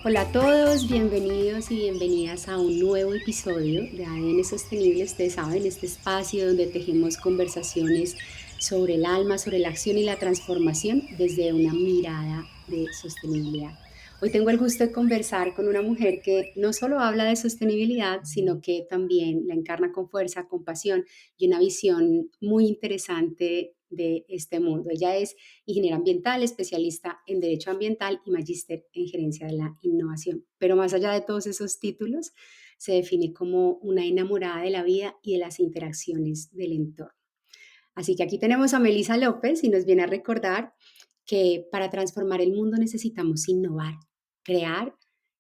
Hola a todos, bienvenidos y bienvenidas a un nuevo episodio de ADN Sostenible. Ustedes saben, este espacio donde tejemos conversaciones sobre el alma, sobre la acción y la transformación desde una mirada de sostenibilidad. Hoy tengo el gusto de conversar con una mujer que no solo habla de sostenibilidad, sino que también la encarna con fuerza, con pasión y una visión muy interesante de este mundo. Ella es ingeniera ambiental, especialista en derecho ambiental y magíster en gerencia de la innovación. Pero más allá de todos esos títulos, se define como una enamorada de la vida y de las interacciones del entorno. Así que aquí tenemos a Melisa López y nos viene a recordar que para transformar el mundo necesitamos innovar, crear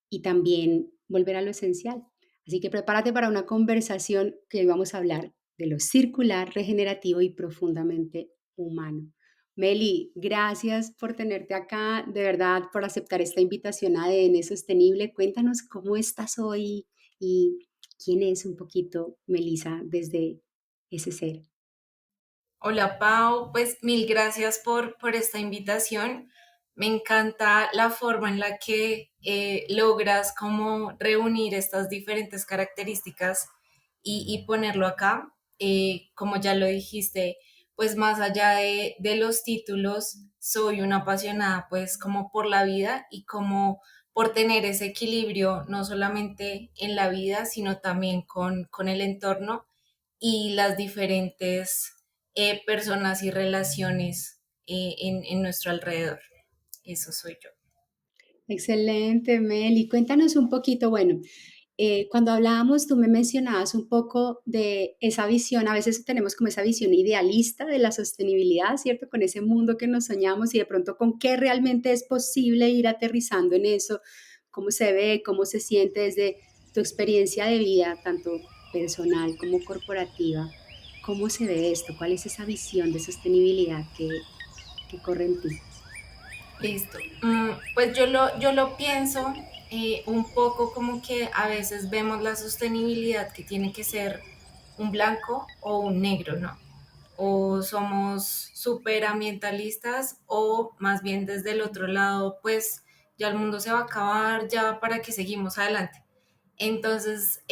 y también volver a lo esencial. Así que prepárate para una conversación que hoy vamos a hablar de lo circular, regenerativo y profundamente humano. Meli, gracias por tenerte acá, de verdad, por aceptar esta invitación a ADN Sostenible. Cuéntanos cómo estás hoy y quién es un poquito Melisa desde ese ser. Hola Pau, pues mil gracias por esta invitación. Me encanta la forma en la que logras como reunir estas diferentes características y ponerlo acá. Como ya lo dijiste, pues más allá de los títulos, soy una apasionada pues como por la vida y como por tener ese equilibrio no solamente en la vida, sino también con el entorno y las diferentes personas y relaciones en nuestro alrededor. Eso soy yo. Excelente, Meli. Cuéntanos un poquito, bueno, cuando hablábamos, tú me mencionabas un poco de esa visión, a veces tenemos como esa visión idealista de la sostenibilidad, ¿cierto? Con ese mundo que nos soñamos y de pronto con qué realmente es posible ir aterrizando en eso, cómo se ve, cómo se siente desde tu experiencia de vida, tanto personal como corporativa, cómo se ve esto, cuál es esa visión de sostenibilidad que corre en ti. Listo. Pues yo lo pienso un poco como que a veces vemos la sostenibilidad que tiene que ser un blanco o un negro, ¿no? O somos súper ambientalistas o más bien desde el otro lado, pues ya el mundo se va a acabar, ya para que seguimos adelante. Entonces,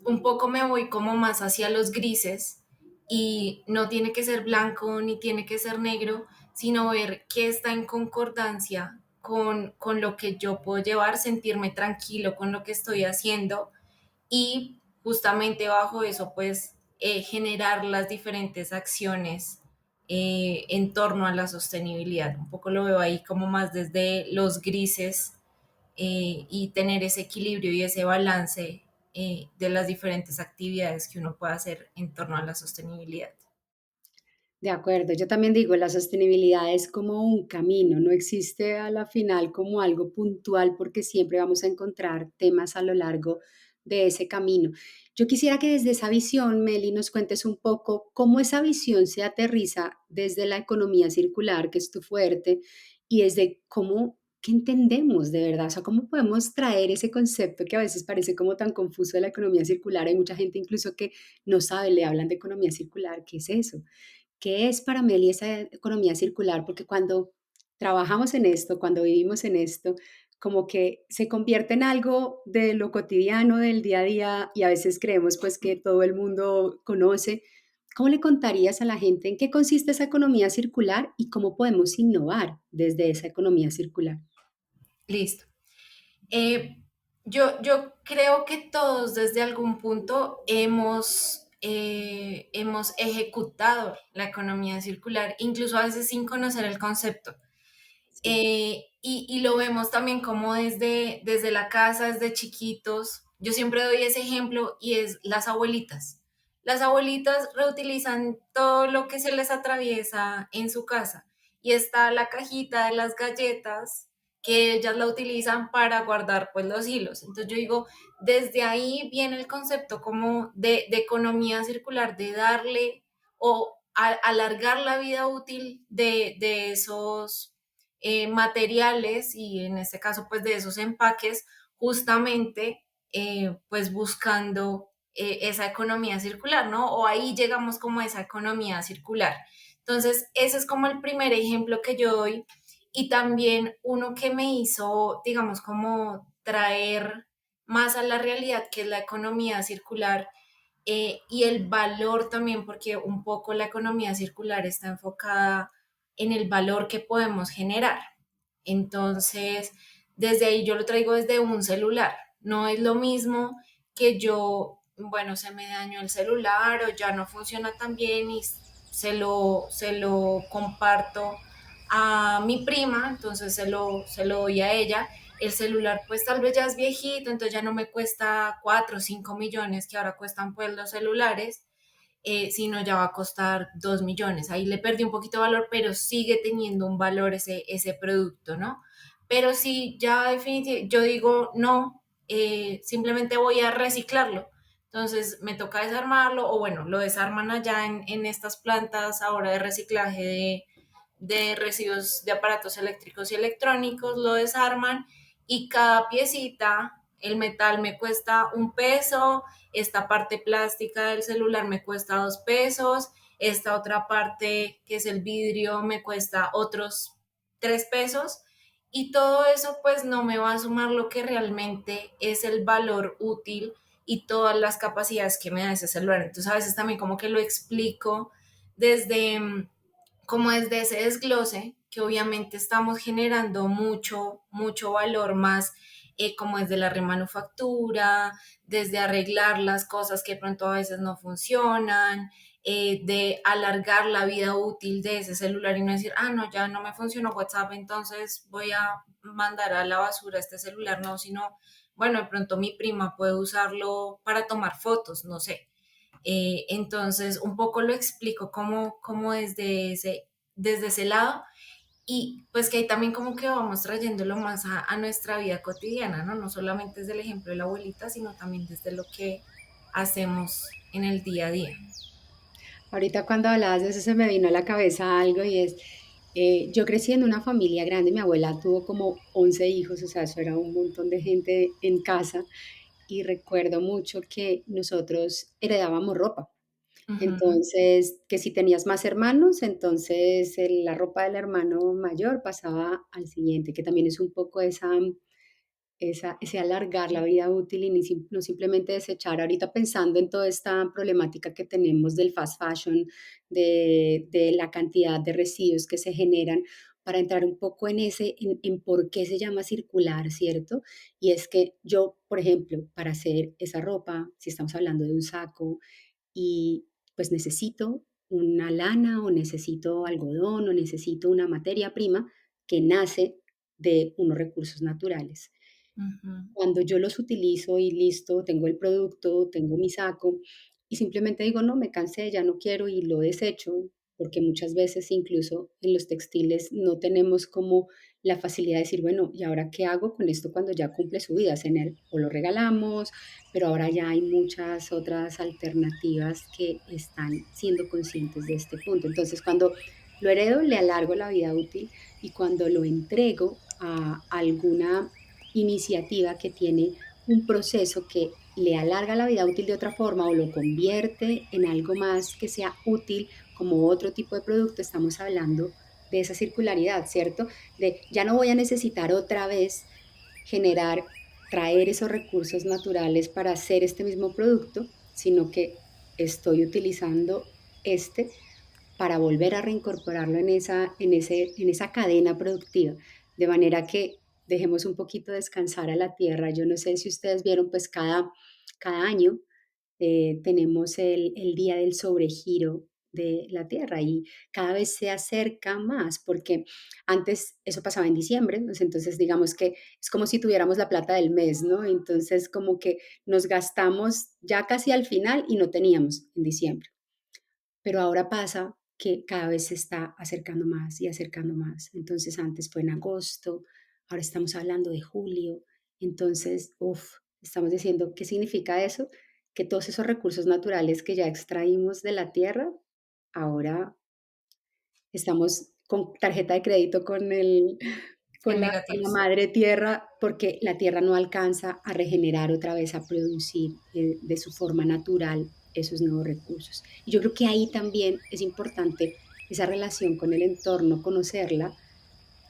un poco me voy como más hacia los grises y no tiene que ser blanco ni tiene que ser negro, sino ver qué está en concordancia con lo que yo puedo llevar, sentirme tranquilo con lo que estoy haciendo y justamente bajo eso, pues, generar las diferentes acciones en torno a la sostenibilidad. Un poco lo veo ahí como más desde los grises y tener ese equilibrio y ese balance de las diferentes actividades que uno puede hacer en torno a la sostenibilidad. De acuerdo, yo también digo, la sostenibilidad es como un camino, no existe a la final como algo puntual porque siempre vamos a encontrar temas a lo largo de ese camino. Yo quisiera que desde esa visión, Meli, nos cuentes un poco cómo esa visión se aterriza desde la economía circular, que es tu fuerte, y desde cómo, qué entendemos de verdad, o sea, cómo podemos traer ese concepto que a veces parece como tan confuso de la economía circular. Hay mucha gente incluso que no sabe, le hablan de economía circular, ¿qué es eso? ¿Qué es para Meli esa economía circular? Porque cuando trabajamos en esto, cuando vivimos en esto, como que se convierte en algo de lo cotidiano, del día a día, y a veces creemos pues que todo el mundo conoce. ¿Cómo le contarías a la gente en qué consiste esa economía circular y cómo podemos innovar desde esa economía circular? Listo. Eh, yo creo que todos desde algún punto hemos ejecutado la economía circular, incluso a veces sin conocer el concepto. Sí. Y lo vemos también como desde la casa, desde chiquitos. Yo siempre doy ese ejemplo y es las abuelitas. Las abuelitas reutilizan todo lo que se les atraviesa en su casa y está la cajita de las galletas que ellas la utilizan para guardar pues los hilos. Entonces yo digo, desde ahí viene el concepto como de economía circular, de darle o alargar la vida útil de esos materiales y en este caso pues de esos empaques justamente pues buscando esa economía circular, ¿no? O ahí llegamos como a esa economía circular. Entonces, ese es como el primer ejemplo que yo doy y también uno que me hizo, digamos, como traer más a la realidad que es la economía circular, y el valor también, porque un poco la economía circular está enfocada en el valor que podemos generar. Entonces, desde ahí yo lo traigo desde un celular. No es lo mismo que yo, bueno, se me dañó el celular o ya no funciona tan bien y se lo comparto a mi prima, entonces se lo doy a ella. El celular pues tal vez ya es viejito, entonces ya no me cuesta 4 o 5 millones que ahora cuestan pues los celulares, sino ya va a costar 2 millones. Ahí le perdí un poquito de valor, pero sigue teniendo un valor ese producto, ¿no? Pero sí, ya definitivamente, yo digo, no, simplemente voy a reciclarlo. Entonces me toca desarmarlo, o bueno, lo desarman allá en estas plantas ahora de reciclaje de residuos de aparatos eléctricos y electrónicos, lo desarman y cada piecita, el metal me cuesta 1 peso, esta parte plástica del celular me cuesta 2 pesos, esta otra parte que es el vidrio me cuesta otros 3 pesos, y todo eso pues no me va a sumar lo que realmente es el valor útil y todas las capacidades que me da ese celular. Entonces a veces también como que lo explico desde como desde ese desglose, que obviamente estamos generando mucho, mucho valor más, como desde la remanufactura, desde arreglar las cosas que de pronto a veces no funcionan, de alargar la vida útil de ese celular y no decir, ah, no, ya no me funcionó WhatsApp, entonces voy a mandar a la basura este celular, no, sino, bueno, de pronto mi prima puede usarlo para tomar fotos, no sé. Entonces, un poco lo explico como desde ese lado, y pues que ahí también como que vamos trayéndolo más a nuestra vida cotidiana, ¿no? No solamente desde el ejemplo de la abuelita, sino también desde lo que hacemos en el día a día. Ahorita cuando hablabas de eso se me vino a la cabeza algo y es, yo crecí en una familia grande, mi abuela tuvo como 11 hijos, o sea, eso era un montón de gente en casa y recuerdo mucho que nosotros heredábamos ropa. Ujú, Entonces, que si tenías más hermanos, entonces la ropa del hermano mayor pasaba al siguiente, que también es un poco ese alargar la vida útil y no simplemente desechar. Ahorita pensando en toda esta problemática que tenemos del fast fashion, de la cantidad de residuos que se generan, para entrar un poco en por qué se llama circular, ¿cierto? Y es que yo, por ejemplo, para hacer esa ropa, si estamos hablando de un saco, y pues necesito una lana o necesito algodón o necesito una materia prima que nace de unos recursos naturales. ujú, Cuando yo los utilizo y listo, tengo el producto, tengo mi saco y simplemente digo, no, me cansé, ya no quiero y lo desecho, porque muchas veces incluso en los textiles no tenemos como la facilidad de decir, bueno, ¿y ahora qué hago con esto cuando ya cumple su vida? O lo regalamos, pero ahora ya hay muchas otras alternativas que están siendo conscientes de este punto. Entonces, cuando lo heredo, le alargo la vida útil y cuando lo entrego a alguna iniciativa que tiene un proceso que le alarga la vida útil de otra forma o lo convierte en algo más que sea útil como otro tipo de producto, estamos hablando de esa circularidad, ¿cierto? De ya no voy a necesitar otra vez generar, traer esos recursos naturales para hacer este mismo producto, sino que estoy utilizando este para volver a reincorporarlo en esa cadena productiva, de manera que dejemos un poquito descansar a la tierra. Yo no sé si ustedes vieron, pues cada año tenemos el día del sobregiro de la Tierra y cada vez se acerca más porque antes eso pasaba en diciembre, pues entonces digamos que es como si tuviéramos la plata del mes, ¿no? Entonces como que nos gastamos ya casi al final y no teníamos en diciembre. Pero ahora pasa que cada vez se está acercando más y acercando más. Entonces antes fue en agosto, ahora estamos hablando de julio. Entonces, estamos diciendo, ¿qué significa eso? Que todos esos recursos naturales que ya extraímos de la tierra, ahora estamos con tarjeta de crédito en con la negativos. madre tierra, porque la tierra no alcanza a regenerar otra vez, a producir de su forma natural esos nuevos recursos. Y yo creo que ahí también es importante esa relación con el entorno, conocerla,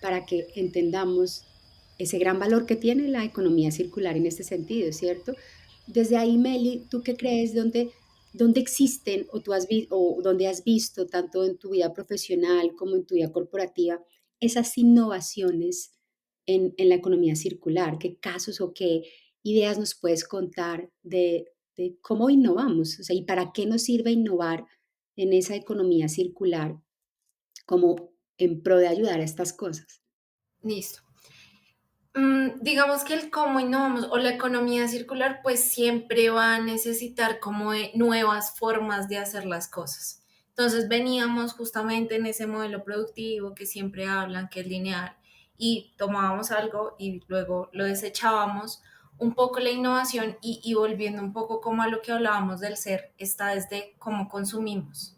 para que entendamos. ese gran valor que tiene la economía circular en este sentido, ¿cierto? Desde ahí, Meli, ¿tú qué crees? ¿Dónde existen o, o dónde has visto, tanto en tu vida profesional como en tu vida corporativa, esas innovaciones en la economía circular? ¿Qué casos o qué ideas nos puedes contar de cómo innovamos? O sea, ¿y para qué nos sirve innovar en esa economía circular como en pro de ayudar a estas cosas? Listo. Digamos que el cómo innovamos o la economía circular, pues siempre va a necesitar como de nuevas formas de hacer las cosas. Entonces veníamos justamente en ese modelo productivo que siempre hablan que es lineal y tomábamos algo y luego lo desechábamos. Un poco la innovación y volviendo un poco como a lo que hablábamos del ser, está desde cómo consumimos.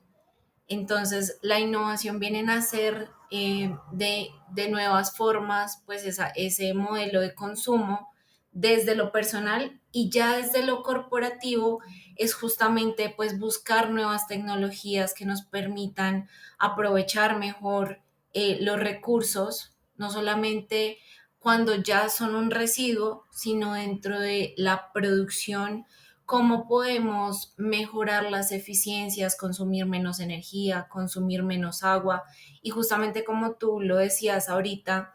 Entonces, la innovación viene a nacer de nuevas formas, pues ese modelo de consumo desde lo personal y ya desde lo corporativo es justamente pues buscar nuevas tecnologías que nos permitan aprovechar mejor los recursos, no solamente cuando ya son un residuo, sino dentro de la producción cómo podemos mejorar las eficiencias, consumir menos energía, consumir menos agua y justamente como tú lo decías ahorita,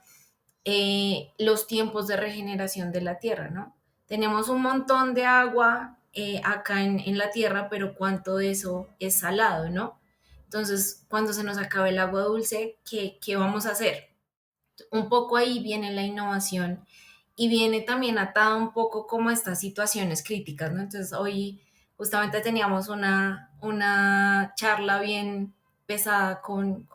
los tiempos de regeneración de la tierra, ¿no? Tenemos un montón de agua acá en la tierra, pero ¿cuánto de eso es salado, no? Entonces, cuando se nos acabe el agua dulce, ¿qué vamos a hacer? Un poco ahí viene la innovación y viene también atado un poco como a estas situaciones críticas, ¿no? Entonces hoy justamente teníamos una charla bien pesada con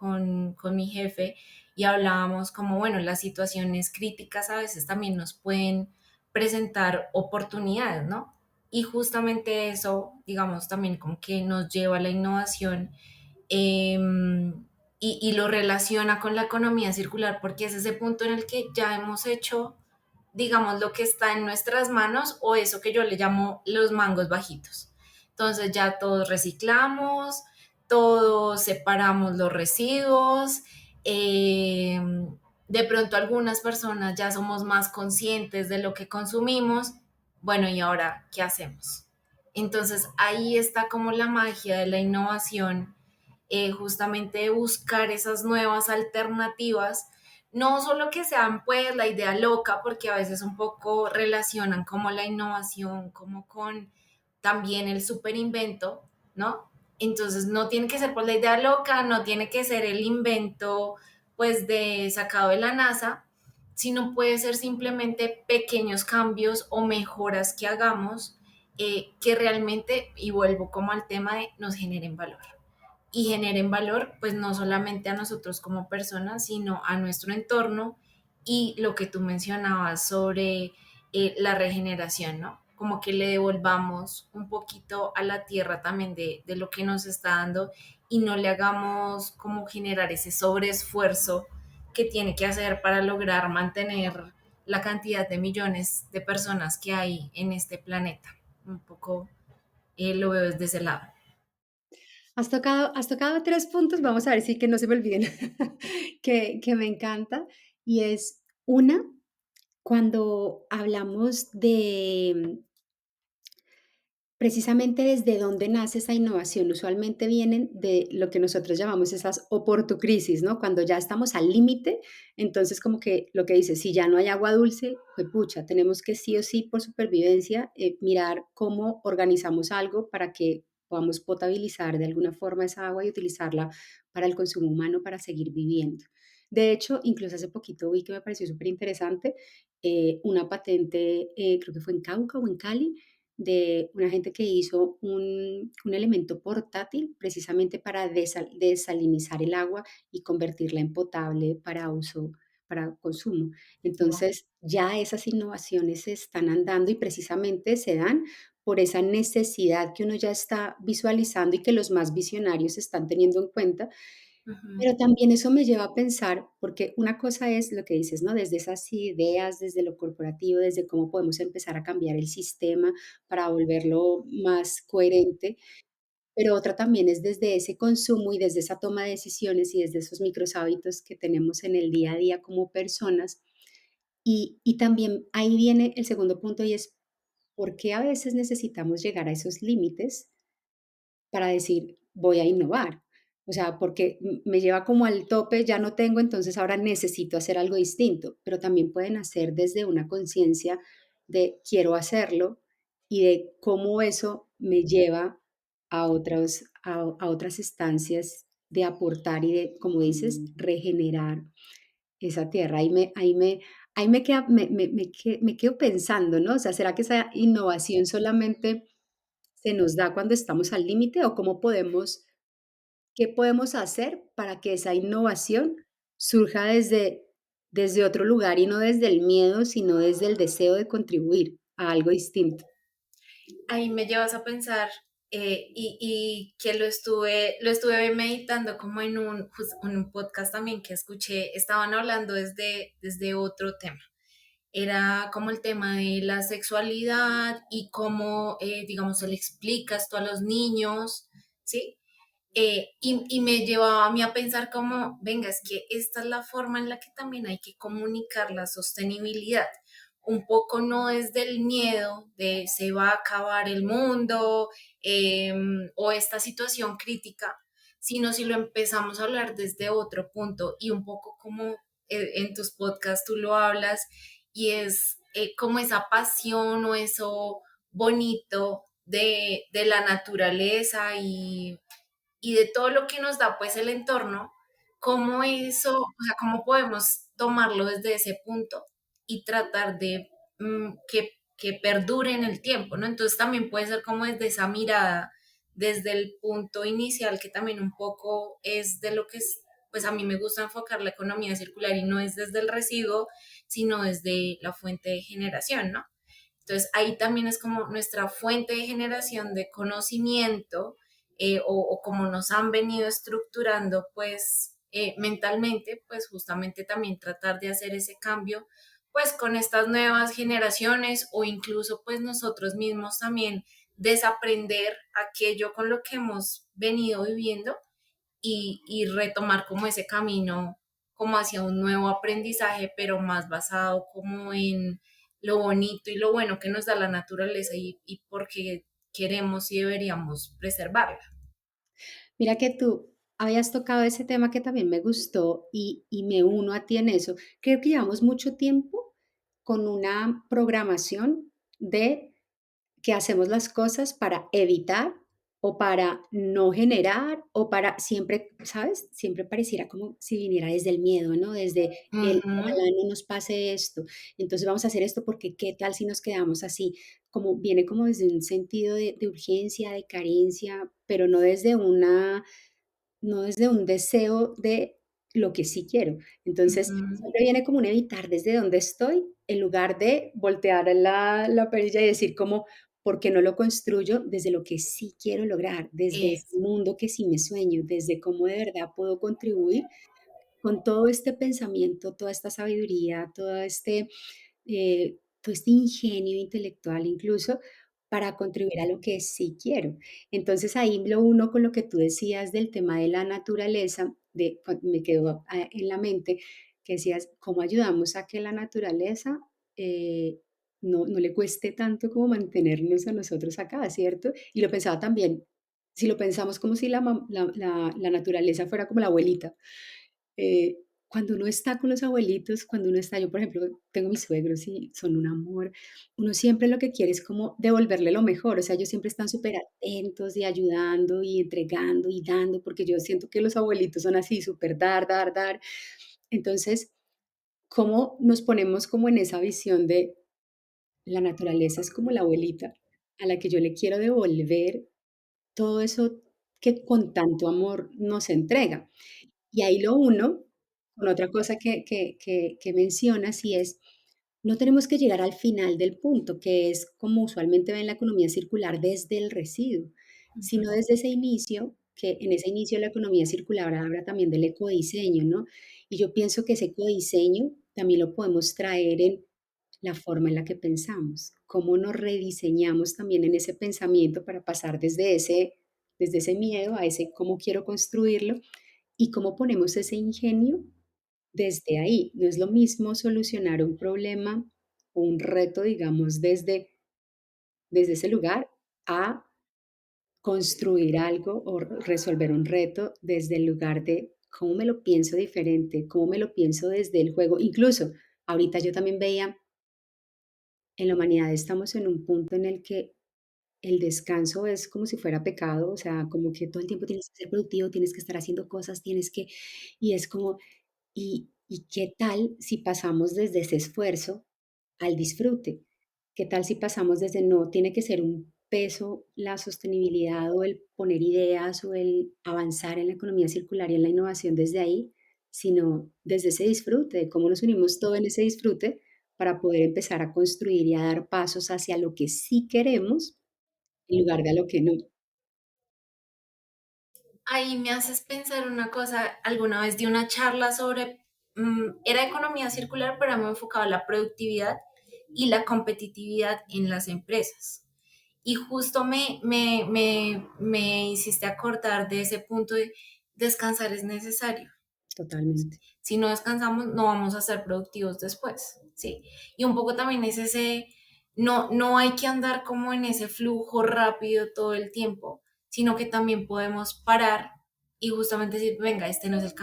mi jefe y hablábamos como, bueno, las situaciones críticas a veces también nos pueden presentar oportunidades, ¿no? Y justamente eso, digamos, también como que nos lleva a la innovación eh, y lo relaciona con la economía circular porque es ese punto en el que ya hemos hecho, digamos, lo que está en nuestras manos o eso que yo le llamo los mangos bajitos. Entonces ya todos reciclamos, todos separamos los residuos, eh, de pronto algunas personas ya somos más conscientes de lo que consumimos. Bueno, ¿y ahora qué hacemos? Entonces ahí está como la magia de la innovación, justamente buscar esas nuevas alternativas, no solo que sean pues la idea loca, porque a veces un poco relacionan como la innovación, como con también el super invento, ¿no? Entonces no tiene que ser pues la idea loca, no tiene que ser el invento pues de sacado de la NASA, sino puede ser simplemente pequeños cambios o mejoras que hagamos que realmente, y vuelvo como al tema de nos generen valor y generen valor, pues no solamente a nosotros como personas, sino a nuestro entorno y lo que tú mencionabas sobre la regeneración, ¿no? Como que le devolvamos un poquito a la tierra también de lo que nos está dando y no le hagamos como generar ese sobreesfuerzo que tiene que hacer para lograr mantener la cantidad de millones de personas que hay en este planeta. Un poco lo veo desde ese lado. Has tocado 3 puntos, vamos a ver si que no se me olviden, que me encanta, y es una, cuando hablamos de precisamente desde dónde nace esa innovación, usualmente vienen de lo que nosotros llamamos esas oportucrisis, ¿no? Cuando ya estamos al límite, entonces como que lo que dice, si ya no hay agua dulce, pues pucha, tenemos que sí o sí por supervivencia mirar cómo organizamos algo para que podamos potabilizar de alguna forma esa agua y utilizarla para el consumo humano para seguir viviendo. De hecho, incluso hace poquito vi que me pareció súper interesante una patente, creo que fue en Cauca o en Cali, de una gente que hizo un elemento portátil precisamente para desalinizar el agua y convertirla en potable para uso, para consumo. Wow. Entonces, ya esas innovaciones se están andando y precisamente se dan por esa necesidad que uno ya está visualizando y que los más visionarios están teniendo en cuenta, Ujú. pero también eso me lleva a pensar, porque una cosa es lo que dices, ¿no? Desde esas ideas, desde lo corporativo, desde cómo podemos empezar a cambiar el sistema para volverlo más coherente, pero otra también es desde ese consumo y desde esa toma de decisiones y desde esos micros hábitos que tenemos en el día a día como personas, Y también ahí viene el segundo punto y es, ¿por qué a veces necesitamos llegar a esos límites para decir, voy a innovar? O sea, porque me lleva como al tope, ya no tengo, entonces ahora necesito hacer algo distinto, pero también pueden hacer desde una conciencia de quiero hacerlo y de cómo eso me lleva a otras instancias de aportar y de, como dices, regenerar esa tierra. Ahí me queda me quedo pensando, ¿no? O sea, ¿será que esa innovación solamente se nos da cuando estamos al límite o cómo podemos qué podemos hacer para que esa innovación surja desde otro lugar y no desde el miedo, sino desde el deseo de contribuir a algo distinto? Ahí me llevas a pensar y que lo estuve meditando como en un podcast también que escuché, estaban hablando desde otro tema. Era como el tema de la sexualidad y cómo, digamos, se le explica esto a los niños, ¿sí? Y me llevaba a mí a pensar como, venga, es que esta es la forma en la que también hay que comunicar la sostenibilidad. Un poco no es del miedo de se va a acabar el mundo eh, o esta situación crítica, sino si lo empezamos a hablar desde otro punto y un poco como en tus podcasts tú lo hablas y es como esa pasión o eso bonito de la naturaleza y de todo lo que nos da pues el entorno, cómo eso, o sea, cómo podemos tomarlo desde ese punto y tratar de que perdure en el tiempo, ¿no? Entonces también puede ser como desde esa mirada, desde el punto inicial, que también un poco es de lo que es, pues a mí me gusta enfocar la economía circular y no es desde el residuo, sino desde la fuente de generación, ¿no? Entonces ahí también es como nuestra fuente de generación de conocimiento o como nos han venido estructurando pues mentalmente, pues justamente también tratar de hacer ese cambio pues con estas nuevas generaciones o incluso pues nosotros mismos también desaprender aquello con lo que hemos venido viviendo y retomar como ese camino como hacia un nuevo aprendizaje, pero más basado como en lo bonito y lo bueno que nos da la naturaleza y porque queremos y deberíamos preservarla. Mira que tú habías tocado ese tema que también me gustó y me uno a ti en eso. Creo que llevamos mucho tiempo con una programación de que hacemos las cosas para evitar o para no generar o para siempre, ¿sabes? Siempre pareciera como si viniera desde el miedo, ¿no? Desde el Ujú. ojalá no nos pase esto. Entonces vamos a hacer esto porque qué tal si nos quedamos así. Como viene como desde un sentido de urgencia, de carencia, pero no desde un deseo de lo que sí quiero. Entonces, Ujú. siempre viene como un evitar desde donde estoy, en lugar de voltear la perilla y decir como, ¿por qué no lo construyo desde lo que sí quiero lograr? Desde ese Es, mundo que sí me sueño, desde cómo de verdad puedo contribuir con todo este pensamiento, toda esta sabiduría, todo este ingenio intelectual incluso para contribuir a lo que sí quiero. Entonces ahí lo uno con lo que tú decías del tema de la naturaleza, me quedó en la mente que decías, ¿cómo ayudamos a que la naturaleza no le cueste tanto como mantenernos a nosotros acá, ¿cierto? Y lo pensaba también, si lo pensamos como si la naturaleza fuera como la abuelita, cuando uno está con los abuelitos, cuando uno está, yo por ejemplo tengo mis suegros y son un amor, uno siempre lo que quiere es como devolverle lo mejor, o sea, ellos siempre están súper atentos y ayudando y entregando y dando, porque yo siento que los abuelitos son así, súper dar, dar, dar. Entonces, ¿cómo nos ponemos como en esa visión de la naturaleza es como la abuelita a la que yo le quiero devolver todo eso que con tanto amor nos entrega? Y ahí lo uno con otra cosa que mencionas y es, no tenemos que llegar al final del punto, que es como usualmente ven la economía circular desde el residuo, sino ujú, desde ese inicio, que en ese inicio la economía circular habla también del ecodiseño, ¿no? Y yo pienso que ese ecodiseño también lo podemos traer en la forma en la que pensamos, cómo nos rediseñamos también en ese pensamiento para pasar desde ese miedo a ese cómo quiero construirlo y cómo ponemos ese ingenio desde ahí. No es lo mismo solucionar un problema o un reto, digamos, desde ese lugar a construir algo o resolver un reto desde el lugar de cómo me lo pienso diferente, cómo me lo pienso desde el juego. Incluso ahorita yo también veía, en la humanidad estamos en un punto en el que el descanso es como si fuera pecado, o sea, como que todo el tiempo tienes que ser productivo, tienes que estar haciendo cosas, tienes que, y es como, ¿y qué tal si pasamos desde ese esfuerzo al disfrute? ¿Qué tal si pasamos desde no tiene que ser un peso la sostenibilidad o el poner ideas o el avanzar en la economía circular y en la innovación desde ahí, sino desde ese disfrute, de cómo nos unimos todo en ese disfrute para poder empezar a construir y a dar pasos hacia lo que sí queremos en lugar de a lo que no? Ahí me haces pensar una cosa, alguna vez di una charla sobre, era economía circular, pero me enfocaba en la productividad y la competitividad en las empresas. Y justo me hiciste acordar de ese punto de descansar es necesario. Totalmente. Si no descansamos, no vamos a ser productivos después, ¿sí? Y un poco también es ese, no hay que andar como en ese flujo rápido todo el tiempo, sino que también podemos parar y justamente decir, venga, este no es el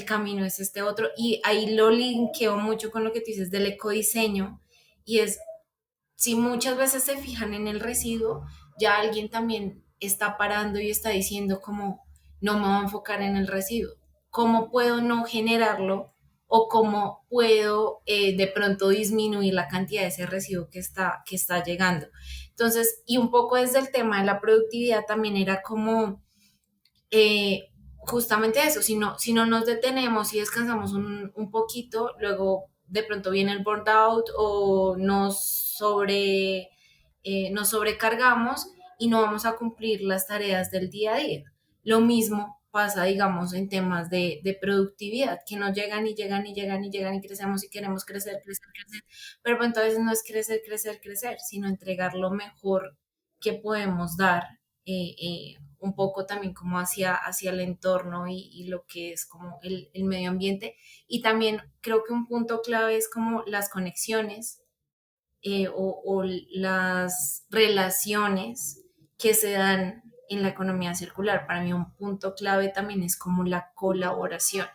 camino es este otro. Y ahí lo linkeo mucho con lo que tú dices del ecodiseño, y es si muchas veces se fijan en el residuo, ya alguien también está parando y está diciendo como no me voy a enfocar en el residuo, cómo puedo no generarlo o cómo puedo de pronto disminuir la cantidad de ese residuo que está llegando. Entonces, y un poco desde el tema de la productividad también era como justamente eso, si no nos detenemos y descansamos un poquito, luego de pronto viene el burnout o nos sobrecargamos y no vamos a cumplir las tareas del día a día. Lo mismo pasa, digamos, en temas de productividad, que no llegan y llegan y llegan y llegan y crecemos y queremos crecer, crecer, crecer, pero pues entonces no es crecer, crecer, crecer, sino entregar lo mejor que podemos dar un poco también como hacia el entorno y lo que es como el medio ambiente. Y también creo que un punto clave es como las conexiones o las relaciones que se dan en la economía circular. Para mí un punto clave también es como la colaboración.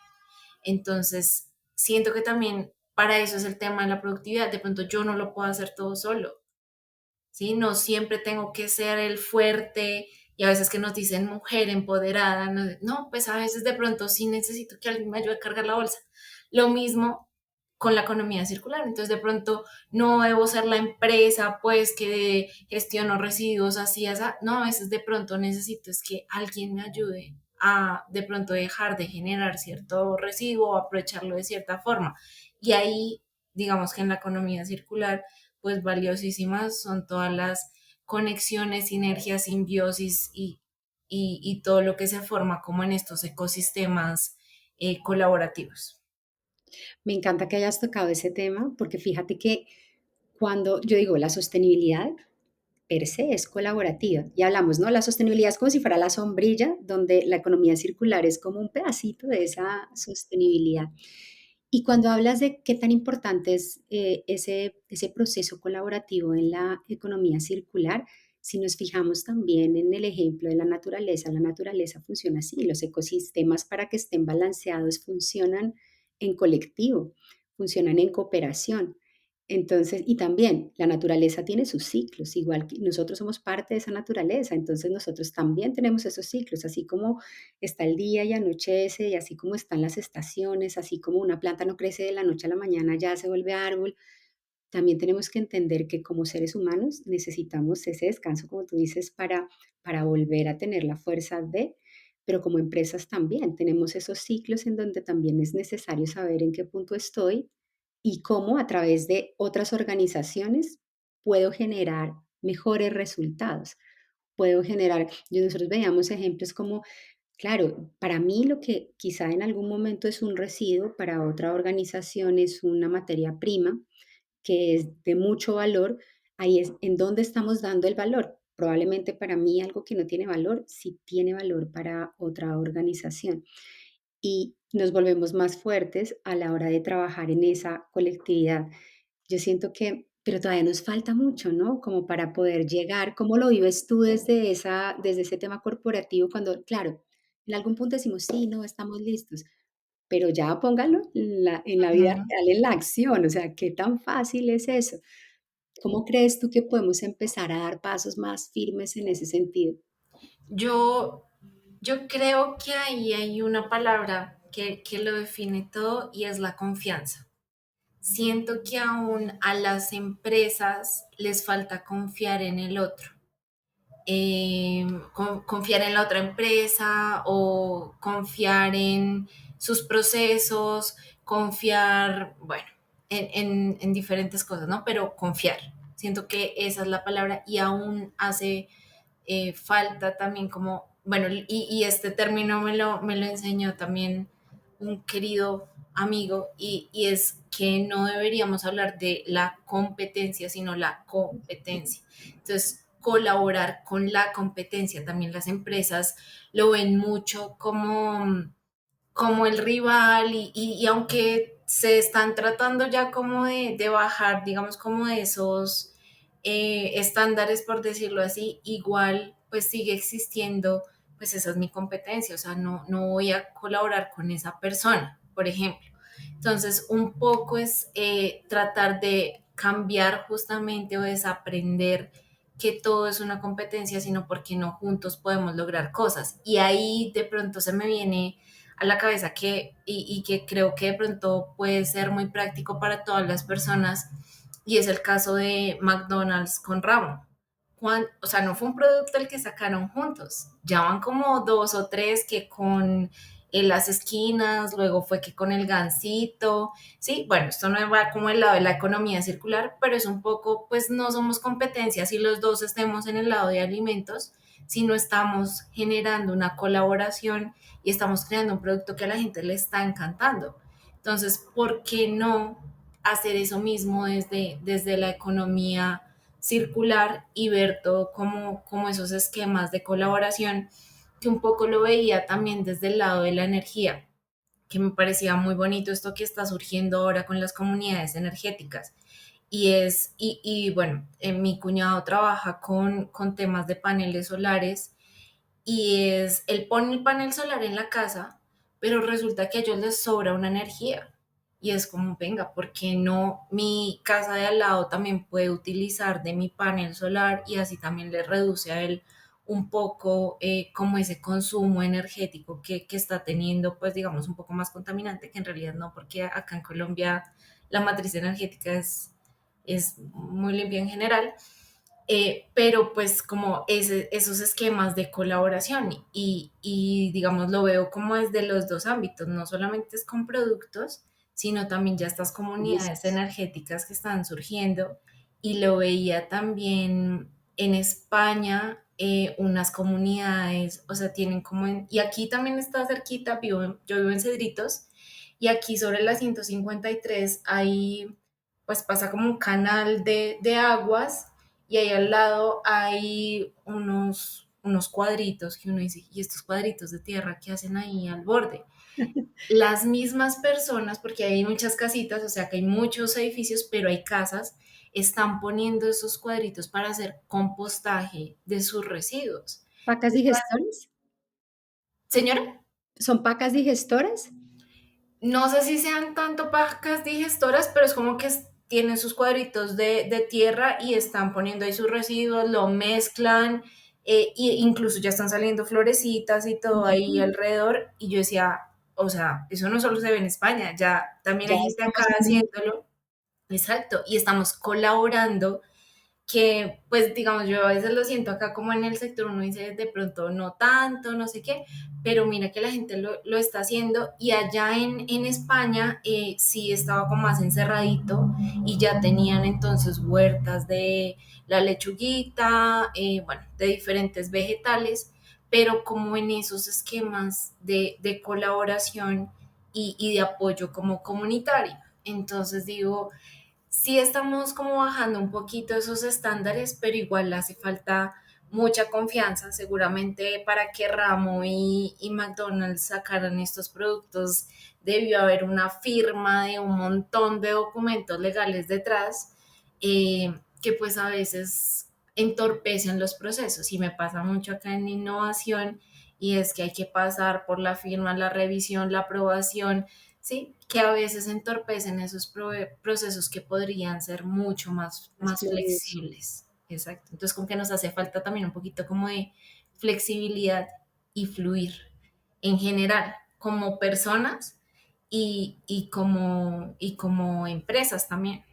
Entonces, siento que también para eso es el tema de la productividad. De pronto yo no lo puedo hacer todo solo. ¿Sí? No siempre tengo que ser el fuerte y a veces que nos dicen mujer empoderada, no, no, pues a veces de pronto sí necesito que alguien me ayude a cargar la bolsa. Lo mismo con la economía circular, entonces de pronto no debo ser la empresa pues que gestiono residuos así, así, no, a veces de pronto necesito es que alguien me ayude a de pronto dejar de generar cierto residuo o aprovecharlo de cierta forma. Y ahí, digamos que en la economía circular, pues valiosísimas son todas las conexiones, sinergias, simbiosis y todo lo que se forma como en estos ecosistemas colaborativos. Me encanta que hayas tocado ese tema, porque fíjate que cuando yo digo la sostenibilidad per se es colaborativa, y hablamos, ¿no? La sostenibilidad es como si fuera la sombrilla, donde la economía circular es como un pedacito de esa sostenibilidad. Y cuando hablas de qué tan importante es ese proceso colaborativo en la economía circular, si nos fijamos también en el ejemplo de la naturaleza funciona así, los ecosistemas para que estén balanceados funcionan en colectivo, funcionan en cooperación. Entonces, y también la naturaleza tiene sus ciclos, igual que nosotros somos parte de esa naturaleza, entonces nosotros también tenemos esos ciclos, así como está el día y anochece, y así como están las estaciones, así como una planta no crece de la noche a la mañana, ya se vuelve árbol, también tenemos que entender que como seres humanos necesitamos ese descanso, como tú dices, para volver a tener la fuerza de, pero como empresas también tenemos esos ciclos en donde también es necesario saber en qué punto estoy y cómo a través de otras organizaciones puedo generar mejores resultados. Puedo generar, nosotros veíamos ejemplos como, claro, para mí lo que quizá en algún momento es un residuo, para otra organización es una materia prima, que es de mucho valor, ahí es en dónde estamos dando el valor. Probablemente para mí algo que no tiene valor, sí tiene valor para otra organización. y nos volvemos más fuertes a la hora de trabajar en esa colectividad. Yo siento que, pero todavía nos falta mucho, ¿no? Como para poder llegar. ¿Cómo lo vives tú desde ese tema corporativo? Cuando, claro, en algún punto decimos, sí, no, estamos listos, pero ya póngalo en la vida Ujú. real, en la acción, o sea, ¿qué tan fácil es eso? ¿Cómo crees tú que podemos empezar a dar pasos más firmes en ese sentido? Yo, yo creo que ahí hay una palabra que lo define todo y es la confianza. Siento que aún a las empresas les falta confiar en el otro. Confiar en la otra empresa o confiar en sus procesos, confiar, bueno, en diferentes cosas, ¿no? Pero confiar. Siento que esa es la palabra y aún hace falta también como, bueno, y este término me lo enseñó también un querido amigo y es que no deberíamos hablar de la competencia, sino la competencia. Entonces, colaborar con la competencia, también las empresas lo ven mucho como el rival y aunque se están tratando ya como de bajar, digamos, como de esos estándares, por decirlo así, igual pues sigue existiendo, pues esa es mi competencia, o sea, no voy a colaborar con esa persona, por ejemplo. Entonces, un poco es tratar de cambiar justamente o desaprender que todo es una competencia, sino porque no juntos podemos lograr cosas. Y ahí de pronto se me viene a la cabeza y que creo que de pronto puede ser muy práctico para todas las personas, y es el caso de McDonald's con Ramón. O sea, no fue un producto el que sacaron juntos, ya van como dos o tres que con las esquinas, luego fue que con el gansito, sí, bueno, esto no va como el lado de la economía circular, pero es un poco, pues no somos competencia si los dos estemos en el lado de alimentos, si no estamos generando una colaboración y estamos creando un producto que a la gente le está encantando. Entonces, ¿por qué no hacer eso mismo desde la economía circular y ver todo como esos esquemas de colaboración, que un poco lo veía también desde el lado de la energía, que me parecía muy bonito esto que está surgiendo ahora con las comunidades energéticas. Y bueno, mi cuñado trabaja con temas de paneles solares y él pone el panel solar en la casa, pero resulta que a ellos les sobra una energía. Y es como, venga, ¿por qué no mi casa de al lado también puede utilizar de mi panel solar y así también le reduce a él un poco como ese consumo energético que está teniendo, pues digamos, un poco más contaminante, que en realidad no, porque acá en Colombia la matriz energética es muy limpia en general, pero pues como esos esquemas de colaboración digamos lo veo como desde los dos ámbitos, no solamente es con productos, sino también ya estas comunidades Servicios. energéticas que están surgiendo y lo veía también en España, unas comunidades, o sea, tienen como y aquí también está cerquita, yo vivo en Cedritos y aquí sobre la 153 hay, pues pasa como un canal de aguas y ahí al lado hay unos cuadritos que uno dice, ¿y estos cuadritos de tierra qué hacen ahí al borde? Las mismas personas, porque hay muchas casitas, o sea que hay muchos edificios, pero hay casas, están poniendo esos cuadritos para hacer compostaje de sus residuos. ¿Pacas digestores? Señora, ¿Son pacas digestoras? no sé si sean tanto pacas digestoras, pero es como que tienen sus cuadritos de tierra y están poniendo ahí sus residuos, lo mezclan, e incluso ya están saliendo florecitas y todo ahí Mm, alrededor. Y yo decía, o sea, eso no solo se ve en España, ya también ya hay gente acá estamos en el mundo. haciéndolo. Exacto, y estamos colaborando que pues digamos yo a veces lo siento acá como en el sector, uno dice de pronto no tanto, no sé qué, pero mira que la gente lo está haciendo y allá en España sí estaba como más encerradito y ya tenían entonces huertas de la lechuguita, bueno, de diferentes vegetales, pero como en esos esquemas de colaboración y de apoyo como comunitario. Entonces digo, sí estamos como bajando un poquito esos estándares, pero igual hace falta mucha confianza. Seguramente para que Ramo y McDonald's sacaran estos productos debió haber una firma de un montón de documentos legales detrás, que pues a veces entorpecen los procesos y me pasa mucho acá en innovación y es que hay que pasar por la firma, la revisión, la aprobación, ¿sí? Que a veces entorpecen esos procesos que podrían ser mucho Más más fluidos. flexibles. Exacto. Entonces, como que nos hace falta también un poquito como de flexibilidad y fluir en general, como personas y como empresas también.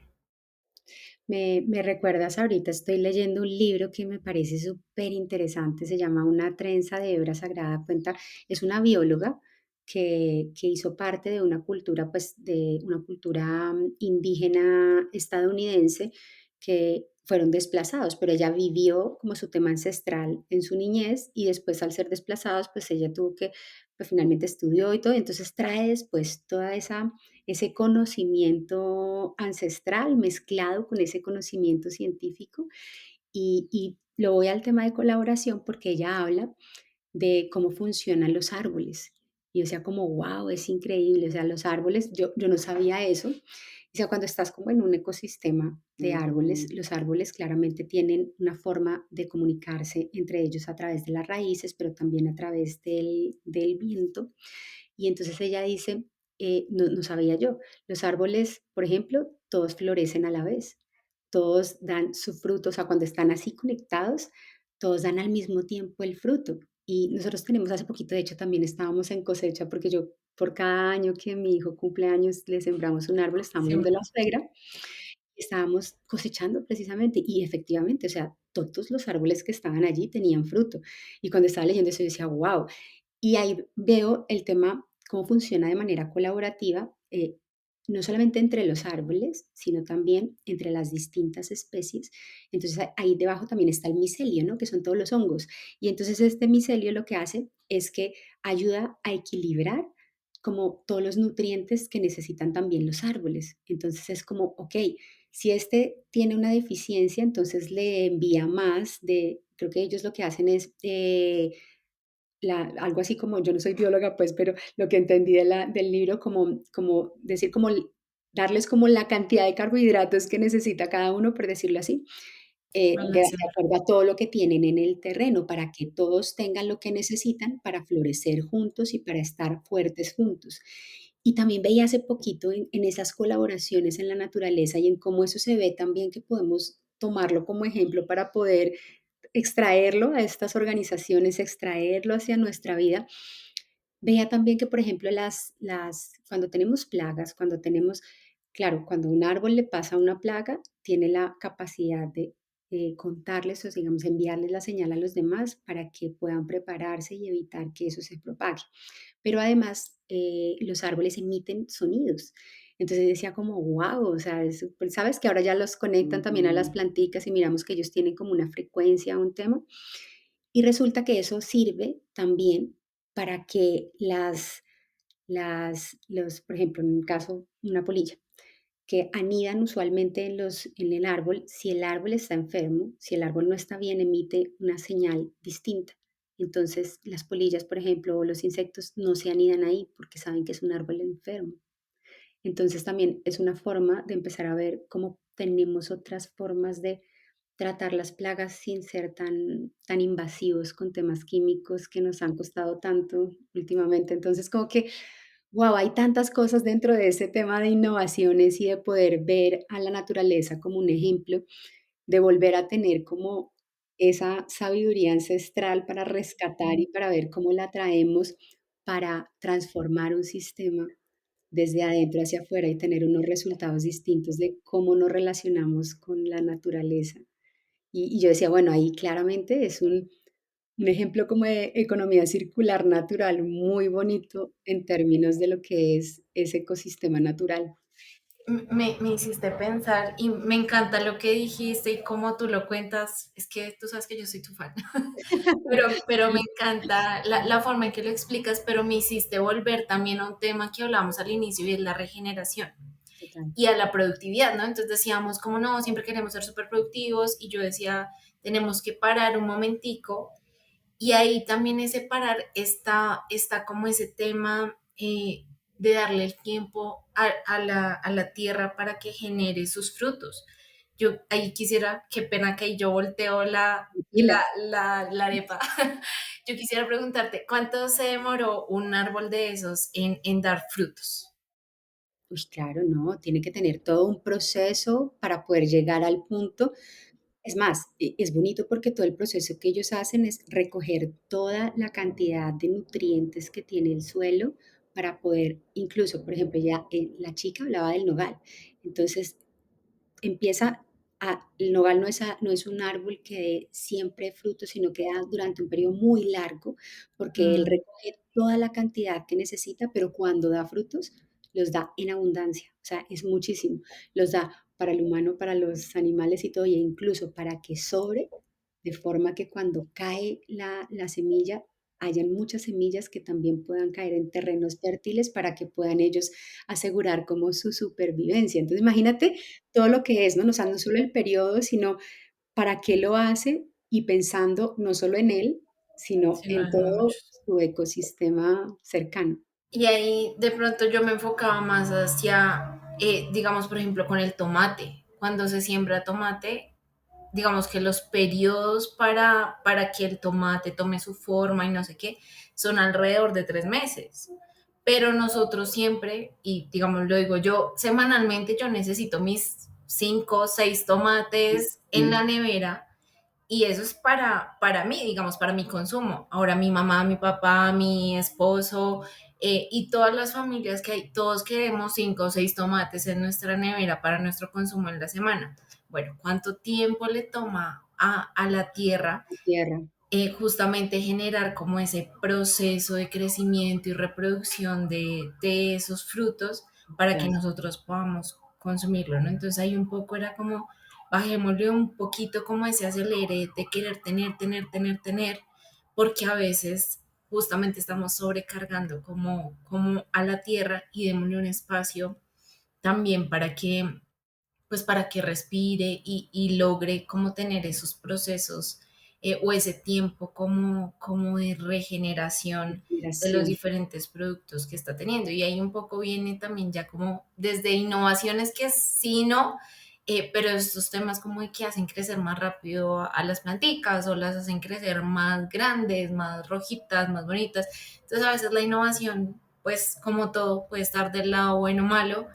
Me recuerdas ahorita, estoy leyendo un libro que me parece súper interesante, se llama Una trenza de hebra sagrada. Cuenta, es una bióloga que hizo parte de una cultura, pues, de una cultura indígena estadounidense que fueron desplazados, pero ella vivió como su tema ancestral en su niñez y después al ser desplazados, pues ella tuvo que, pues finalmente estudió y todo, entonces trae después toda esa ese conocimiento ancestral mezclado con ese conocimiento científico y lo voy al tema de colaboración porque ella habla de cómo funcionan los árboles. Y o sea, como, wow, es increíble. O sea, los árboles, yo no sabía eso. O sea, cuando estás como en un ecosistema de árboles, los árboles claramente tienen una forma de comunicarse entre ellos a través de las raíces, pero también a través del viento. Y entonces ella dice, no sabía yo, los árboles, por ejemplo, todos florecen a la vez, todos dan su fruto, o sea, cuando están así conectados, todos dan al mismo tiempo el fruto. Y nosotros tenemos hace poquito, de hecho, también estábamos en cosecha, porque yo por cada año que mi hijo cumple años le sembramos un árbol, estábamos donde la suegra, y estábamos cosechando precisamente, y efectivamente, o sea, todos los árboles que estaban allí tenían fruto. Y cuando estaba leyendo eso, yo decía, wow, y ahí veo el tema, cómo funciona de manera colaborativa, no solamente entre los árboles, sino también entre las distintas especies. Entonces ahí debajo también está el micelio, ¿no? Que son todos los hongos. Y entonces este micelio lo que hace es que ayuda a equilibrar como todos los nutrientes que necesitan también los árboles. Entonces es como, ok, si este tiene una deficiencia, entonces le envía más de, creo que ellos lo que hacen es algo así como, yo no soy bióloga, pues, pero lo que entendí del libro, como decir, como darles como la cantidad de carbohidratos que necesita cada uno, por decirlo así, de Balancear. acuerdo a todo lo que tienen en el terreno, para que todos tengan lo que necesitan para florecer juntos y para estar fuertes juntos. Y también veía hace poquito en esas colaboraciones en la naturaleza y en cómo eso se ve también que podemos tomarlo como ejemplo para poder extraerlo a estas organizaciones, extraerlo hacia nuestra vida. Veía también que, por ejemplo, cuando tenemos plagas, cuando tenemos, claro, cuando un árbol le pasa una plaga, tiene la capacidad de contarles o, digamos, enviarles la señal a los demás para que puedan prepararse y evitar que eso se propague. Pero además, los árboles emiten sonidos. Entonces decía como, wow, o sea, pues, sabes que ahora ya los conectan también a las planticas y miramos que ellos tienen como una frecuencia, un tema. Y resulta que eso sirve también para que por ejemplo, en un caso, una polilla, que anidan usualmente en el árbol, si el árbol está enfermo, si el árbol no está bien, emite una señal distinta. Entonces, las polillas, por ejemplo, o los insectos no se anidan ahí porque saben que es un árbol enfermo. Entonces, también es una forma de empezar a ver cómo tenemos otras formas de tratar las plagas sin ser tan invasivos con temas químicos que nos han costado tanto últimamente. Entonces, como que, wow, hay tantas cosas dentro de ese tema de innovaciones y de poder ver a la naturaleza como un ejemplo, de volver a tener como esa sabiduría ancestral para rescatar y para ver cómo la traemos para transformar un sistema desde adentro hacia afuera y tener unos resultados distintos de cómo nos relacionamos con la naturaleza. Y yo decía, bueno, ahí claramente es un ejemplo como de economía circular natural muy bonito en términos de lo que es ese ecosistema natural. Me hiciste pensar y me encanta lo que dijiste y cómo tú lo cuentas. Es que tú sabes que yo soy tu fan, pero me Sí, encanta la forma en que lo explicas, pero me hiciste volver también a un tema que hablamos al inicio y es la regeneración total. y a la productividad, ¿no? Entonces decíamos, como no, siempre queremos ser súper productivos y yo decía, tenemos que parar un momentico y ahí también ese parar está como ese tema de darle el tiempo a la tierra para que genere sus frutos. Yo ahí quisiera, qué pena que yo volteo Tranquila. la arepa. Yo quisiera preguntarte, ¿cuánto se demoró un árbol de esos en dar frutos? Pues claro, no, tiene que tener todo un proceso para poder llegar al punto. Es más, es bonito porque todo el proceso que ellos hacen es recoger toda la cantidad de nutrientes que tiene el suelo para poder, incluso, por ejemplo, ya la chica hablaba del nogal. Entonces, empieza el nogal no es un árbol que dé siempre frutos, sino que da durante un periodo muy largo, porque él Mm, recoge toda la cantidad que necesita, pero cuando da frutos, los da en abundancia, o sea, es muchísimo. Los da para el humano, para los animales y todo, e incluso para que sobre, de forma que cuando cae la semilla, hayan muchas semillas que también puedan caer en terrenos fértiles para que puedan ellos asegurar como su supervivencia. Entonces, imagínate todo lo que es, ¿no? O sea, no solo el periodo, sino para qué lo hace y pensando no solo en él, sino sí, no en es todo mucho. su ecosistema cercano. Y ahí de pronto yo me enfocaba más hacia, digamos, por ejemplo, con el tomate. Cuando se siembra tomate, digamos que los periodos para que el tomate tome su forma y no sé qué, son alrededor de 3 meses. Pero nosotros siempre, y digamos, lo digo yo, semanalmente yo necesito mis 5 o 6 tomates en la Sí, nevera y eso es para mí, digamos, para mi consumo. Ahora mi mamá, mi papá, mi esposo y todas las familias que hay, todos queremos 5 o 6 tomates en nuestra nevera para nuestro consumo en la semana. Bueno, ¿cuánto tiempo le toma a la tierra la tierra, justamente generar como ese proceso de crecimiento y reproducción de esos frutos para que claro, nosotros podamos consumirlo, ¿no? Entonces ahí un poco era como, bajémosle un poquito como ese acelere de querer tener, porque a veces justamente estamos sobrecargando como a la tierra y démosle un espacio también pues para que respire y logre como tener esos procesos o ese tiempo como de regeneración de los inspiración, diferentes productos que está teniendo. Y ahí un poco viene también ya como desde innovaciones que sí, no, pero estos temas como de que hacen crecer más rápido a las planticas o las hacen crecer más grandes, más rojitas, más bonitas. Entonces a veces la innovación, pues como todo, puede estar del lado bueno o malo,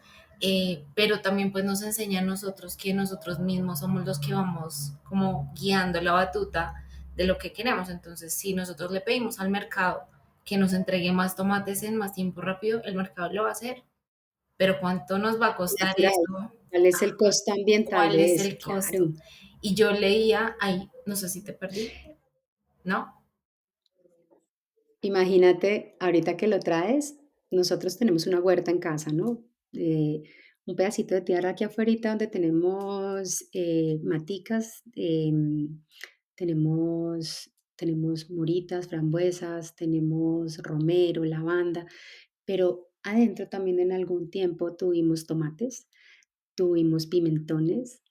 pero también pues nos enseña a nosotros que nosotros mismos somos los que vamos como guiando la batuta de lo que queremos. Entonces, si nosotros le pedimos al mercado que nos entregue más tomates en más tiempo rápido, el mercado lo va a hacer. Pero ¿cuánto nos va a costar natural. eso? ¿Cuál es el costo ambiental ¿Cuál de es eso? el costo? Claro. Y yo leía ahí, no sé si te perdí, ¿no? Imagínate, ahorita que lo traes, nosotros tenemos una huerta en casa, ¿no? Un pedacito de tierra aquí afuera donde tenemos maticas, tenemos moritas, frambuesas, tenemos romero, lavanda, pero adentro también en algún tiempo tuvimos tomates, tuvimos pimentones,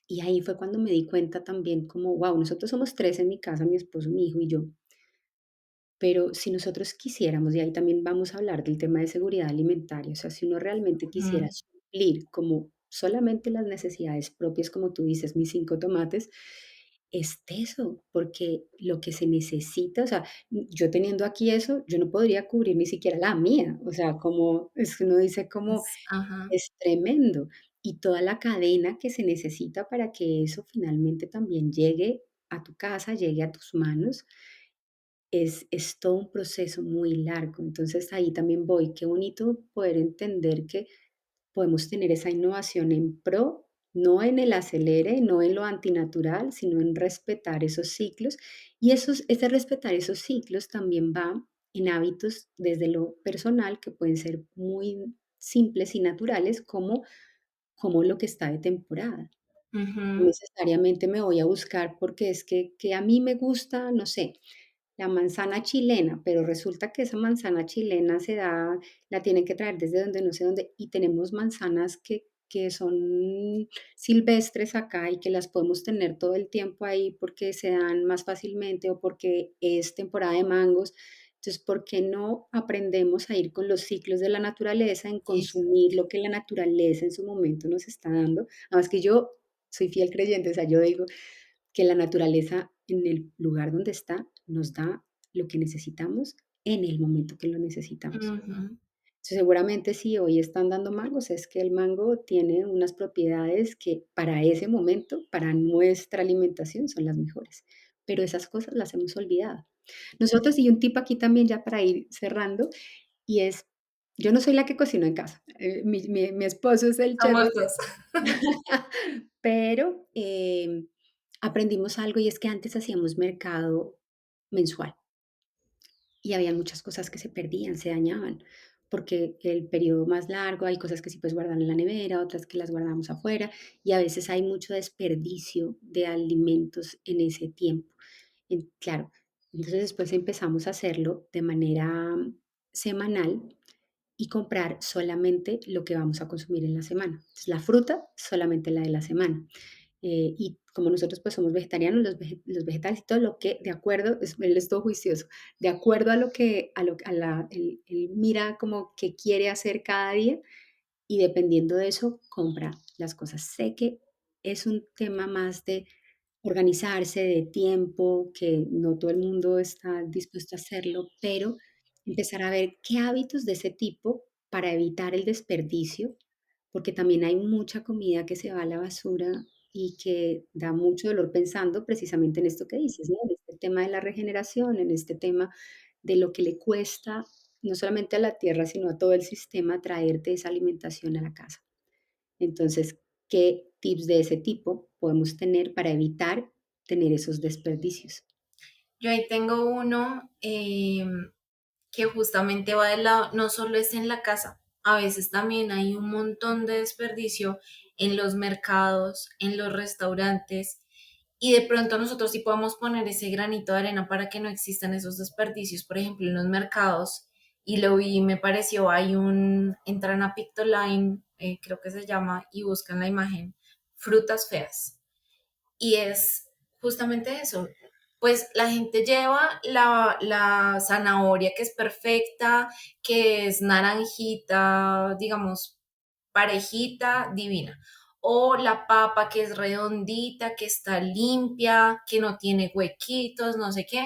y ahí fue cuando me di cuenta también como, wow, nosotros somos tres en mi casa, mi esposo, mi hijo y yo, pero si nosotros quisiéramos, y ahí también vamos a hablar del tema de seguridad alimentaria, o sea, si uno realmente quisiera Ujú, suplir como solamente las necesidades propias, como tú dices, mis 5 tomates, es eso, porque lo que se necesita, o sea, yo teniendo aquí eso, yo no podría cubrir ni siquiera la mía, o sea, como es que uno dice como ajá. es tremendo, y toda la cadena que se necesita para que eso finalmente también llegue a tu casa, llegue a tus manos, es todo un proceso muy largo. Entonces, ahí también voy. Qué bonito poder entender que podemos tener esa innovación en pro, no en el acelere, no en lo antinatural, sino en respetar esos ciclos. Y ese respetar esos ciclos también va en hábitos desde lo personal que pueden ser muy simples y naturales, como lo que está de temporada. No Ujú. necesariamente me voy a buscar porque es que a mí me gusta, no sé, la manzana chilena, pero resulta que esa manzana chilena la tienen que traer desde donde no sé dónde, y tenemos manzanas que que son silvestres acá y que las podemos tener todo el tiempo ahí porque se dan más fácilmente o porque es temporada de mangos. Entonces, ¿por qué no aprendemos a ir con los ciclos de la naturaleza, en Eso. consumir lo que la naturaleza en su momento nos está dando? Además que yo soy fiel creyente, o sea, yo digo que la naturaleza en el lugar donde está nos da lo que necesitamos en el momento que lo necesitamos. Ujú. Seguramente si hoy están dando mangos, es que el mango tiene unas propiedades que para ese momento, para nuestra alimentación, son las mejores. Pero esas cosas las hemos olvidado. Nosotros, y un tip aquí también ya para ir cerrando, y es, yo no soy la que cocino en casa, mi esposo es el chef, Somos dos. pero aprendimos algo y es que antes hacíamos mercado mensual. Y había muchas cosas que se perdían, se dañaban, porque el periodo más largo, hay cosas que sí puedes guardar en la nevera, otras que las guardamos afuera, y a veces hay mucho desperdicio de alimentos en ese tiempo. Claro, entonces después empezamos a hacerlo de manera semanal y comprar solamente lo que vamos a consumir en la semana. Entonces, la fruta, solamente la de la semana. Y como nosotros pues somos vegetarianos, los vegetales y todo lo que, de acuerdo, él es todo juicioso, de acuerdo a lo que, él mira como que quiere hacer cada día y dependiendo de eso, compra las cosas. Sé que es un tema más de organizarse, de tiempo, que no todo el mundo está dispuesto a hacerlo, pero empezar a ver qué hábitos de ese tipo para evitar el desperdicio, porque también hay mucha comida que se va a la basura y que da mucho dolor pensando precisamente en esto que dices, ¿no? En este tema de la regeneración, en este tema de lo que le cuesta no solamente a la tierra, sino a todo el sistema traerte esa alimentación a la casa. Entonces, ¿qué tips de ese tipo podemos tener para evitar tener esos desperdicios? Yo ahí tengo uno que justamente va del lado, no solo es en la casa, a veces también hay un montón de desperdicio en los mercados, en los restaurantes, y de pronto nosotros sí podemos poner ese granito de arena para que no existan esos desperdicios, por ejemplo, en los mercados, y lo vi, me pareció, entran a Pictoline, creo que se llama, y buscan la imagen, frutas feas y es justamente eso. Pues la gente lleva la zanahoria que es perfecta, que es naranjita, digamos, parejita, divina. O la papa que es redondita, que está limpia, que no tiene huequitos, no sé qué.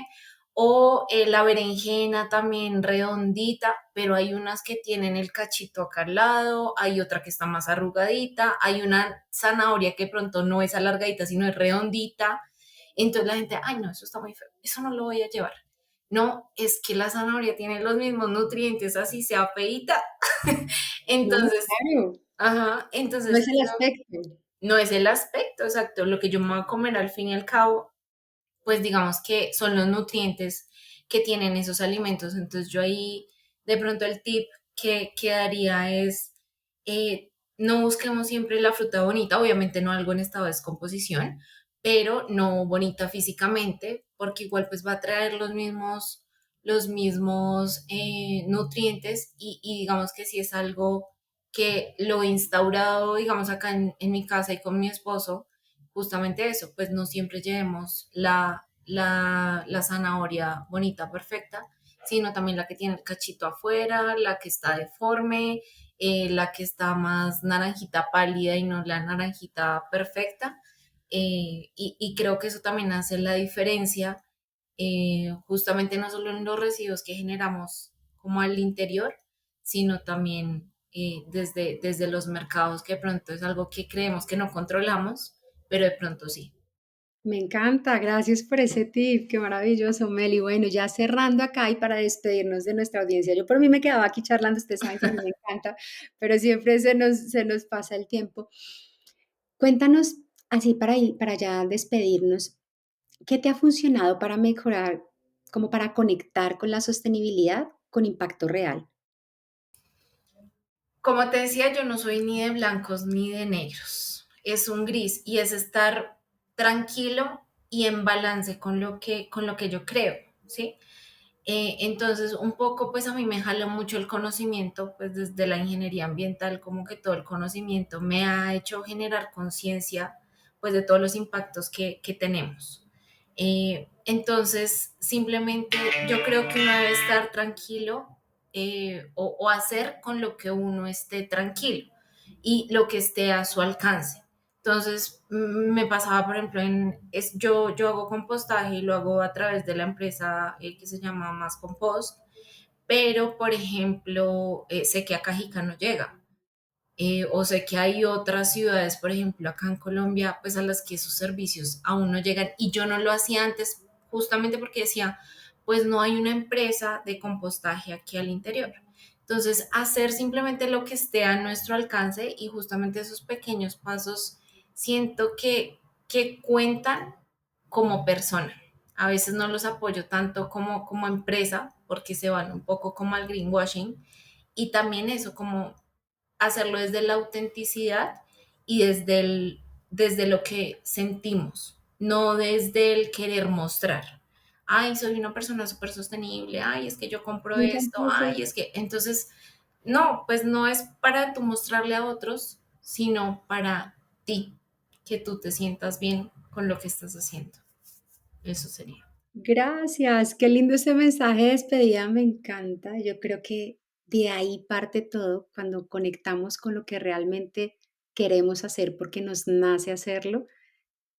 O la berenjena también redondita, pero hay unas que tienen el cachito acá al lado, hay otra que está más arrugadita, hay una zanahoria que pronto no es alargadita, sino es redondita. Entonces la gente, ay no, eso está muy feo, eso no lo voy a llevar. No, es que la zanahoria tiene los mismos nutrientes, así sea feita. No, Entonces, claro, ajá, no entonces es el aspecto. no es el aspecto exacto, lo que yo me voy a comer al fin y al cabo pues digamos que son los nutrientes que tienen esos alimentos. Entonces yo ahí de pronto el tip que daría es no busquemos siempre la fruta bonita, obviamente no algo en estado de descomposición, pero no bonita físicamente, porque igual pues va a traer los mismos nutrientes y digamos que si es algo que lo he instaurado, digamos acá en mi casa y con mi esposo, justamente eso, pues no siempre llevemos la zanahoria bonita, perfecta, sino también la que tiene el cachito afuera, la que está deforme, la que está más naranjita pálida y no la naranjita perfecta. Y creo que eso también hace la diferencia, justamente no solo en los residuos que generamos como al interior, sino también desde los mercados, que de pronto es algo que creemos que no controlamos, pero de pronto sí. Me encanta, gracias por ese tip, qué maravilloso, Meli. Bueno, ya cerrando acá y para despedirnos de nuestra audiencia, yo por mí me quedaba aquí charlando, ustedes saben que a mí me encanta, pero siempre se nos pasa el tiempo. Cuéntanos, así para ya despedirnos, ¿qué te ha funcionado para mejorar, como para conectar con la sostenibilidad con impacto real? Como te decía, yo no soy ni de blancos ni de negros. Es un gris y es estar tranquilo y en balance con lo que yo creo, ¿sí? Entonces, un poco, pues a mí me jaló mucho el conocimiento, pues desde la ingeniería ambiental, como que todo el conocimiento me ha hecho generar conciencia, pues de todos los impactos que tenemos. Entonces, simplemente yo creo que uno debe estar tranquilo o hacer con lo que uno esté tranquilo y lo que esté a su alcance. Entonces, me pasaba, por ejemplo, yo hago compostaje y lo hago a través de la empresa que se llama Más Compost, pero, por ejemplo, sé que a Cajica no llega. O sé que hay otras ciudades, por ejemplo, acá en Colombia, pues a las que esos servicios aún no llegan y yo no lo hacía antes justamente porque decía, pues no hay una empresa de compostaje aquí al interior. Entonces, hacer simplemente lo que esté a nuestro alcance y justamente esos pequeños pasos siento que cuentan como persona. A veces no los apoyo tanto como empresa porque se van un poco como al greenwashing y también eso como hacerlo desde la autenticidad y desde lo que sentimos, no desde el querer mostrar. Ay, soy una persona súper sostenible, ay, es que yo compro Me esto, encanta eso. ay, es que entonces, no, pues no es para tú mostrarle a otros, sino para ti, que tú te sientas bien con lo que estás haciendo. Eso sería. Gracias, qué lindo ese mensaje de despedida, me encanta. Yo creo que de ahí parte todo, cuando conectamos con lo que realmente queremos hacer porque nos nace hacerlo,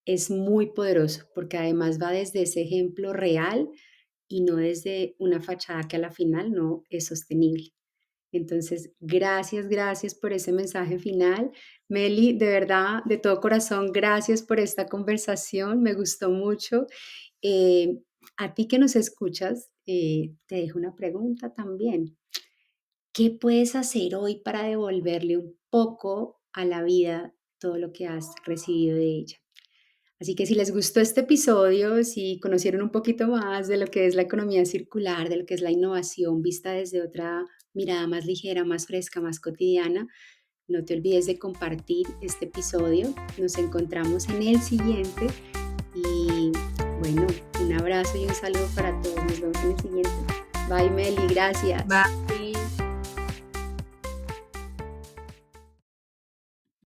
es muy poderoso, porque además va desde ese ejemplo real y no desde una fachada que a la final no es sostenible. Entonces, gracias, gracias por ese mensaje final. Meli, de verdad, de todo corazón, gracias por esta conversación, me gustó mucho. Eh, a ti que nos escuchas, te dejo una pregunta también. ¿Qué puedes hacer hoy para devolverle un poco a la vida todo lo que has recibido de ella? Así que si les gustó este episodio, si conocieron un poquito más de lo que es la economía circular, de lo que es la innovación vista desde otra mirada más ligera, más fresca, más cotidiana, no te olvides de compartir este episodio. Nos encontramos en el siguiente y bueno, un abrazo y un saludo para todos. Nos vemos en el siguiente. Bye Meli, gracias. Bye.